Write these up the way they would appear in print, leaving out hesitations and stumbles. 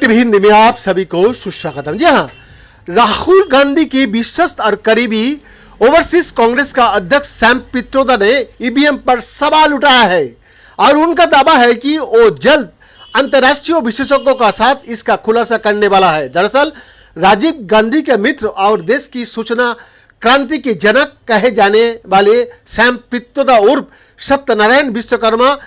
FTV Hindi में आप सभी को सुस्वागतम। जी हाँ, राहुल गांधी के विश्वस्त और करीबी ओवरसीज कांग्रेस का अध्यक्ष सैम पित्रोदा ने ईवीएम पर सवाल उठाया है और उनका दावा है कि वो जल्द अंतर्राष्ट्रीय विशेषज्ञों का साथ इसका खुलासा करने वाला है। दरअसल राजीव गांधी के मित्र और देश की सूचना क्रांति के जनक कहे जाने वाले सैम पित्रोदा उर्फ सत्यनारायण विश्वकर्मा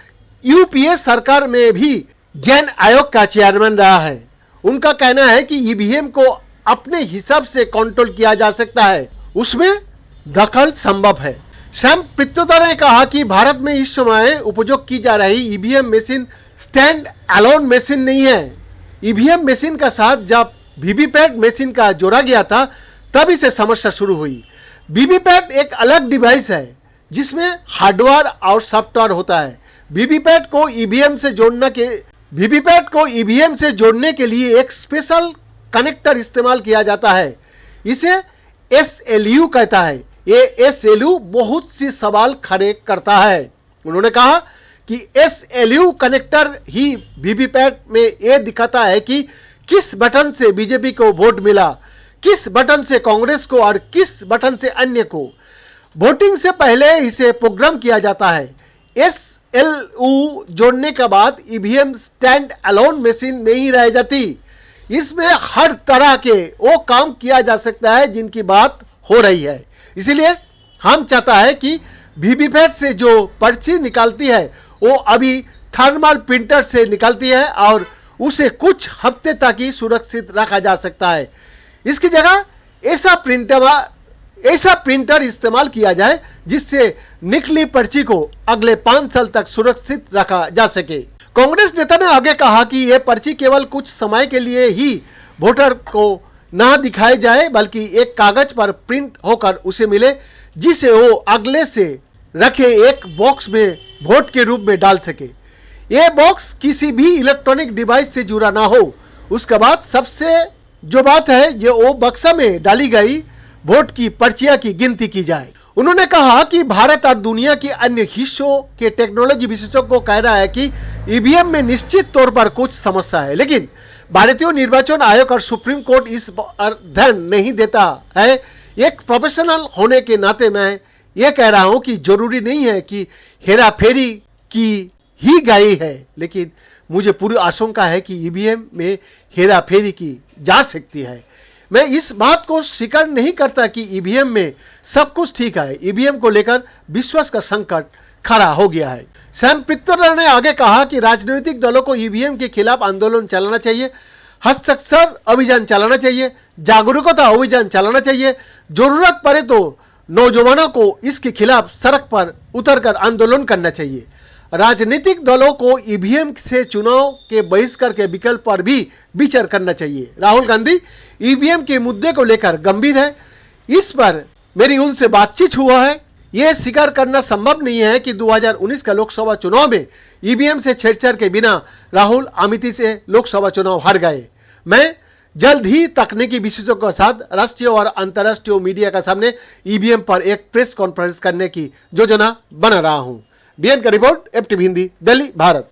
यूपीए सरकार में भी ज्ञान आयोग का चेयरमैन रहा है। उनका कहना है कि ईवीएम को अपने हिसाब से कंट्रोल किया जा सकता है, उसमें दखल संभव है। सैम पित्रोदा ने कहा कि भारत में इस समय उपयोग की जा रही EVM machine stand alone machine नहीं है। ईवीएम मशीन का साथ जब वीवीपैट मशीन का जोड़ा गया था तभी से समस्या शुरू हुई। वीवीपैट एक अलग डिवाइस है जिसमें हार्डवेयर और सॉफ्टवेयर होता है। वीवीपैट को ईवीएम से जोड़ने के लिए एक स्पेशल कनेक्टर इस्तेमाल किया जाता है। इसे एसएलयू कहता है। ये एसएलयू बहुत सी सवाल खड़े करता है। उन्होंने कहा कि एसएलयू कनेक्टर ही वीवीपैट में ये दिखाता है कि किस बटन से बीजेपी को वोट मिला, किस बटन से कांग्रेस को और किस बटन से अन्य को। वोटिंग से पहले इसे प्रोग्राम किया जाता है। एसएलयू जोड़ने के बाद ईवीएम स्टैंड अलोन मशीन नहीं रह जाती। इसमें हर तरह के वो काम किया जा सकता है जिनकी बात हो रही है। इसीलिए हम चाहता है कि वीवीपैट से जो पर्ची निकालती है वो अभी थर्मल प्रिंटर से निकलती है और उसे कुछ हफ्ते तक ही सुरक्षित रखा जा सकता है। इसकी जगह ऐसा प्रिंटर इस्तेमाल किया जाए जिससे निकली पर्ची को अगले 5 साल तक सुरक्षित रखा जा सके। कांग्रेस नेता ने आगे कहा कि यह पर्ची केवल कुछ समय के लिए ही वोटर को ना दिखाई जाए बल्कि एक कागज पर प्रिंट होकर उसे मिले जिसे वो अगले से रखे एक बॉक्स में वोट के रूप में डाल सके। यह बॉक्स किसी भी इलेक्ट्रॉनिक डिवाइस से जुड़ा ना हो। उसके बाद सबसे जो बात है ये वो बक्सा में डाली गई वोट की पर्चियां की गिनती की जाए। उन्होंने कहा कि भारत और दुनिया के अन्य हिस्सों के टेक्नोलॉजी विशेषज्ञों को कह रहा है कि ईवीएम में निश्चित तौर पर कुछ समस्या है, लेकिन भारतीय निर्वाचन आयोग और सुप्रीम कोर्ट इस पर ध्यान नहीं देता है। एक प्रोफेशनल होने के नाते मैं ये कह रहा हूं कि जरूरी नहीं है कि हेरा फेरी की ही गई है, लेकिन मुझे पूरी आशंका है कि ईवीएम में हेरा फेरी की जा सकती है। मैं इस बात को स्वीकार नहीं करता कि ईवीएम में सब कुछ ठीक है। ईवीएम को लेकर विश्वास का संकट खड़ा हो गया है। सैम पित्रोदा ने आगे कहा कि राजनीतिक दलों को ईवीएम के खिलाफ आंदोलन चलाना चाहिए, हस्ताक्षर अभियान चलाना चाहिए, जागरूकता अभियान चलाना चाहिए। जरूरत पड़े तो नौजवानों को इसके खिलाफ सड़क पर उतरकर आंदोलन करना चाहिए। राजनीतिक दलों को ईवीएम से चुनाव के बहिष्कार के विकल्प पर भी विचार करना चाहिए। राहुल गांधी ईवीएम के मुद्दे को लेकर गंभीर है। इस पर मेरी उनसे बातचीत हुआ है। यह स्वीकार करना संभव नहीं है कि 2019 का लोकसभा चुनाव में ईवीएम से छेड़छाड़ के बिना राहुल अमेठी से लोकसभा चुनाव हार गए। मैं जल्द ही तकनीकी विशेषज्ञों के साथ राष्ट्रीय और अंतर्राष्ट्रीय मीडिया के सामने ईवीएम पर एक प्रेस कॉन्फ्रेंस करने की योजना बना रहा हूं। बीएन का रिपोर्ट, एफटीवी हिंदी, दिल्ली, भारत।